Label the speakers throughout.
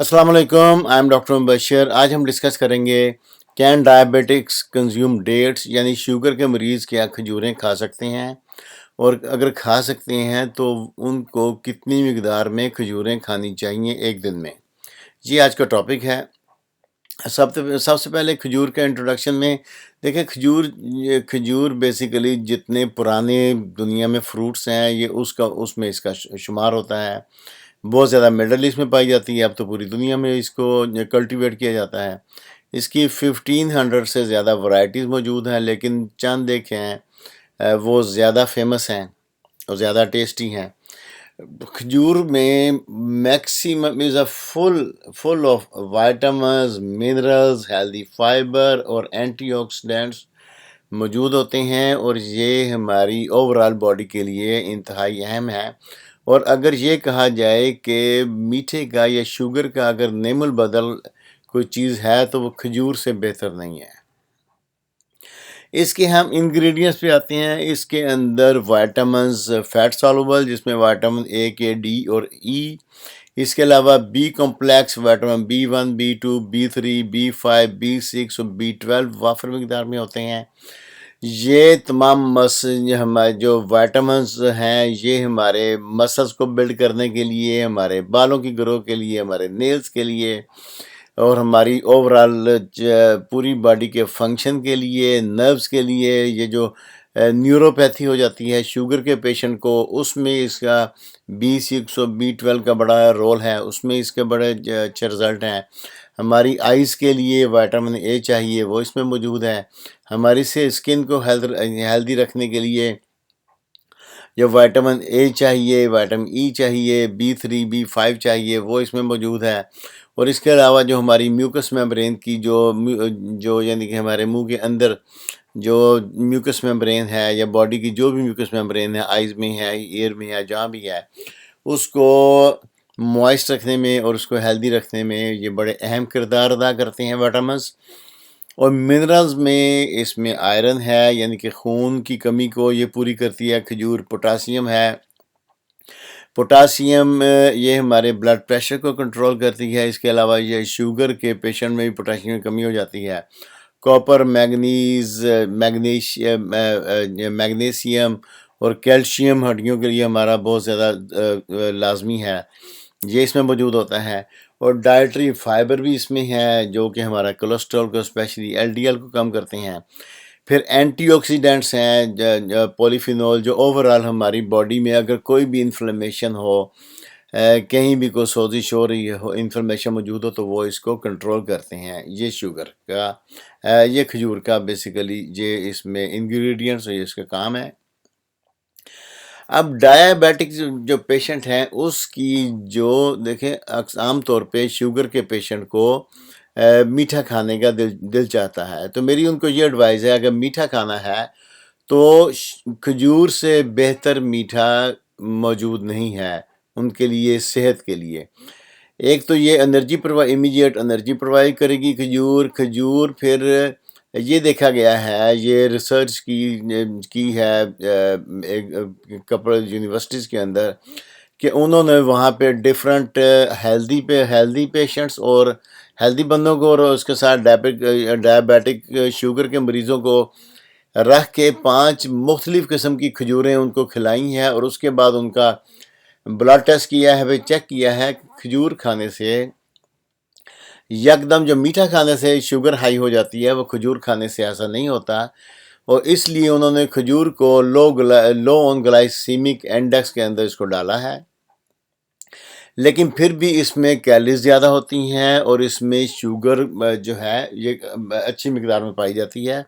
Speaker 1: अस्सलाम वालेकुम, I am doctor Mubashar. आज हम डिस्कस करेंगे कैन डायबिटिक्स कंज्यूम डेट्स, यानी शुगर के मरीज़ क्या खजूरें खा सकते हैं, और अगर खा सकते हैं तो उनको कितनी मिकदार में खजूरें खानी चाहिए एक दिन में। जी आज का टॉपिक है। सबसे पहले खजूर का इंट्रोडक्शन में देखें। खजूर बेसिकली जितने पुराने दुनिया में फ्रूट्स हैं ये उसमें इसका शुमार होता है। बहुत ज़्यादा मिडल ईस्ट में पाई जाती है, अब तो पूरी दुनिया में इसको कल्टीवेट किया जाता है। इसकी 1500 से ज़्यादा वैरायटीज़ मौजूद हैं, लेकिन चंद एक हैं वो ज़्यादा फेमस हैं और ज़्यादा टेस्टी हैं। खजूर में maximum is full of vitamins, minerals, healthy fibre और एंटीऑक्सीडेंट्स मौजूद होते हैं, और ये हमारी ओवरऑल बॉडी के लिए इंतहाई अहम है। और अगर ये कहा जाए कि मीठे का या शुगर का अगर नेमुल बदल कोई चीज़ है तो वो खजूर से बेहतर नहीं है। इसके हम इंग्रेडिएंट्स पे आते हैं। इसके अंदर विटामिन्स फैट सॉल्युबल, जिसमें विटामिन ए, के, डी और ई। इसके अलावा B complex vitamin B1, B2, B3, B5, B6 और B12 वाफर मिकदार में होते हैं। ये तमाम हमारे जो विटामिन्स हैं ये हमारे मसल्स को बिल्ड करने के लिए, हमारे बालों की ग्रो के लिए, हमारे नेल्स के लिए और हमारी ओवरऑल पूरी बॉडी के फंक्शन के लिए, नर्व्स के लिए। ये जो न्यूरोपैथी हो जाती है शुगर के पेशेंट को, उसमें इसका B6 और B12 का बड़ा रोल है, उसमें इसके बड़े अच्छे रिज़ल्ट हैं। हमारी आइज़ के लिए विटामिन ए चाहिए, वो इसमें मौजूद है। हमारी से स्किन को हेल्दी रखने के लिए जो विटामिन ए चाहिए, विटामिन ई चाहिए, B3, B5 चाहिए, वो इसमें मौजूद है। और इसके अलावा जो हमारी म्यूकस मेम्ब्रेन की जो यानी कि हमारे मुंह के अंदर जो म्यूकस मेम्ब्रेन है या बॉडी की जो भी म्यूकस मेम्ब्रेन है, आइज़ में है, ईयर में है, जहाँ भी है, उसको मॉइस्ट रखने में और उसको हेल्दी रखने में ये बड़े अहम किरदार अदा करते हैं विटामिन्स। और मिनरल्स में इसमें आयरन है, यानी कि खून की कमी को ये पूरी करती है खजूर। पोटासियम है, पोटासियम ये हमारे ब्लड प्रेशर को कंट्रोल करती है। इसके अलावा ये शुगर के पेशेंट में भी पोटासियम की कमी हो जाती है। कॉपर, मैग्नीशियम और कैल्शियम हड्डियों के लिए हमारा बहुत ज़्यादा लाजमी है, ये इसमें मौजूद होता है। और डाइटरी फाइबर भी इसमें है, जो कि हमारा कोलेस्ट्रॉल को, स्पेशली LDL को कम करते हैं। फिर एंटीऑक्सीडेंट्स हैं, पॉलीफिनॉल, जो ओवरऑल हमारी बॉडी में अगर कोई भी इन्फ्लेमेशन हो, कहीं भी कोई सोजिश हो रही हो, इन्फ्लेमेशन मौजूद हो, तो वो इसको कंट्रोल करते हैं। ये शुगर का ये खजूर का बेसिकली ये इसमें इंग्रेडिएंट्स है, ये इसका काम है। अब डायबिटिक जो पेशेंट हैं उसकी जो देखें, आम तौर पे शुगर के पेशेंट को मीठा खाने का दिल चाहता है, तो मेरी उनको ये एडवाइस है, अगर मीठा खाना है तो खजूर से बेहतर मीठा मौजूद नहीं है उनके लिए, सेहत के लिए। एक तो ये इमीडिएट एनर्जी प्रोवाइड करेगी खजूर। फिर ये देखा गया है, ये रिसर्च की है एक कपल यूनिवर्सिटीज़ के अंदर, कि उन्होंने वहाँ पे डिफरेंट हेल्दी पेशेंट्स और हेल्दी बंदों को और उसके साथ डायबिटिक शुगर के मरीज़ों को रख के 5 मुख्तलिफ़ किस्म की खजूरें उनको खिलाई हैं, और उसके बाद उनका ब्लड टेस्ट किया है, फिर चेक किया है। खजूर खाने से यकदम जो मीठा खाने से शुगर हाई हो जाती है, वो खजूर खाने से ऐसा नहीं होता। और इसलिए उन्होंने खजूर को लो ऑन ग्लाइसीमिक इंडेक्स के अंदर इसको डाला है। लेकिन फिर भी इसमें कैलोरीज ज़्यादा होती हैं और इसमें शुगर जो है ये अच्छी मिकदार में पाई जाती है।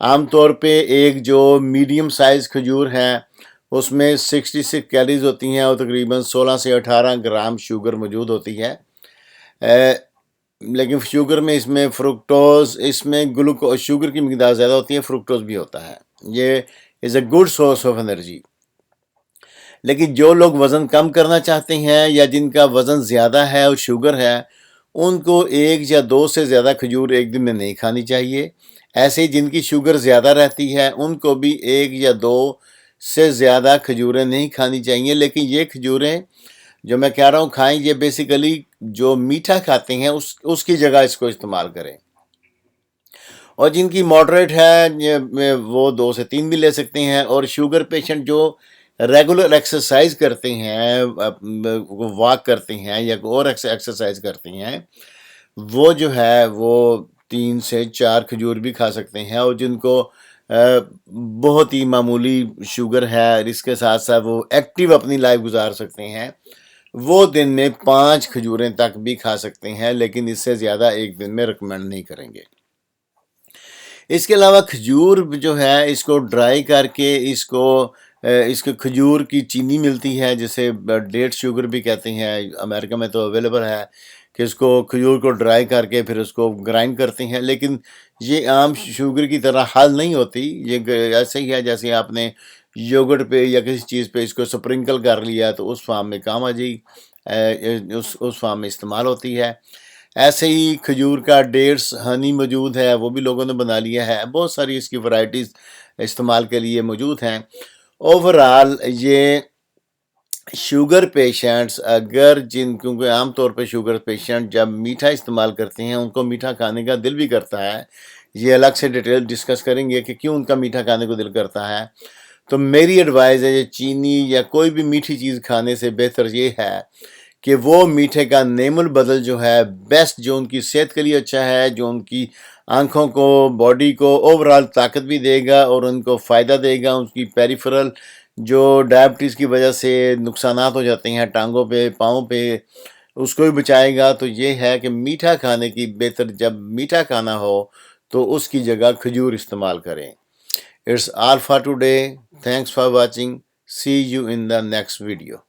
Speaker 1: आमतौर पे एक जो मीडियम साइज़ खजूर है उसमें 66 कैलोरीज होती हैं और तकरीबन 16 से 18 ग्राम शुगर मौजूद होती है। लेकिन शुगर में इसमें फ्रुक्टोज, इसमें ग्लूकोज, शुगर की मिकदार ज़्यादा होती है, फ्रुक्टोज भी होता है। ये is a good source of energy. लेकिन जो लोग वज़न कम करना चाहते हैं या जिनका वज़न ज़्यादा है और शुगर है, उनको 1 या 2 से ज़्यादा खजूर एक दिन में नहीं खानी चाहिए। ऐसे ही जिनकी शुगर ज़्यादा रहती है उनको भी 1 या 2 से ज़्यादा खजूरें नहीं खानी चाहिए। लेकिन ये खजूरें جو میں کہہ رہا ہوں کھائیں، یہ بیسیکلی جو میٹھا کھاتے ہیں اس کی جگہ اس کو استعمال کریں، اور جن کی ماڈریٹ ہے وہ 2 سے 3 بھی لے سکتے ہیں، اور شوگر پیشنٹ جو ریگولر ایکسرسائز کرتے ہیں، واک کرتے ہیں یا اور ایکسرسائز کرتے ہیں، وہ جو ہے وہ 3 سے 4 کھجور بھی کھا سکتے ہیں، اور جن کو بہت ہی معمولی شوگر ہے، اس کے ساتھ ساتھ وہ ایکٹیو اپنی لائف گزار سکتے ہیں، وہ دن میں 5 کھجوریں تک بھی کھا سکتے ہیں، لیکن اس سے زیادہ ایک دن میں ریکمینڈ نہیں کریں گے۔ اس کے علاوہ کھجور جو ہے اس کو ڈرائی کر کے اس کے کھجور کی چینی ملتی ہے، جسے ڈیٹ شوگر بھی کہتے ہیں، امریکہ میں تو اویلیبل ہے کہ اس کو کھجور کو ڈرائی کر کے پھر اس کو گرائنڈ کرتے ہیں، لیکن یہ عام شوگر کی طرح حل نہیں ہوتی، یہ ایسے ہی ہے جیسے آپ نے یوگرٹ پہ یا کسی چیز پہ اس کو سپرنکل کر لیا تو اس فارم میں کام آ جائے، اس فارم میں استعمال ہوتی ہے۔ ایسے ہی کھجور کا ڈیٹس ہنی موجود ہے، وہ بھی لوگوں نے بنا لیا ہے، بہت ساری اس کی ورائٹیز استعمال کے لیے موجود ہیں۔ اوورآل یہ شوگر پیشنٹس کیونکہ عام طور پہ شوگر پیشنٹ جب میٹھا استعمال کرتے ہیں ان کو میٹھا کھانے کا دل بھی کرتا ہے، یہ الگ سے ڈیٹیل ڈسکس کریں گے کہ کیوں ان کا میٹھا کھانے کو دل کرتا ہے، تو میری ایڈوائز ہے یہ چینی یا کوئی بھی میٹھی چیز کھانے سے بہتر یہ ہے کہ وہ میٹھے کا نیم البدل جو ہے بیسٹ، جو ان کی صحت کے لیے اچھا ہے، جو ان کی آنکھوں کو، باڈی کو اوورآل طاقت بھی دے گا اور ان کو فائدہ دے گا، ان کی پیریفرل جو ڈائبٹیز کی وجہ سے نقصانات ہو جاتے ہیں ٹانگوں پہ، پاؤں پہ، اس کو بھی بچائے گا۔ تو یہ ہے کہ میٹھا کھانے کی بہتر، جب میٹھا کھانا ہو تو اس کی جگہ کھجور استعمال کریں۔ It's all for today. Thanks for watching. See you in the next video.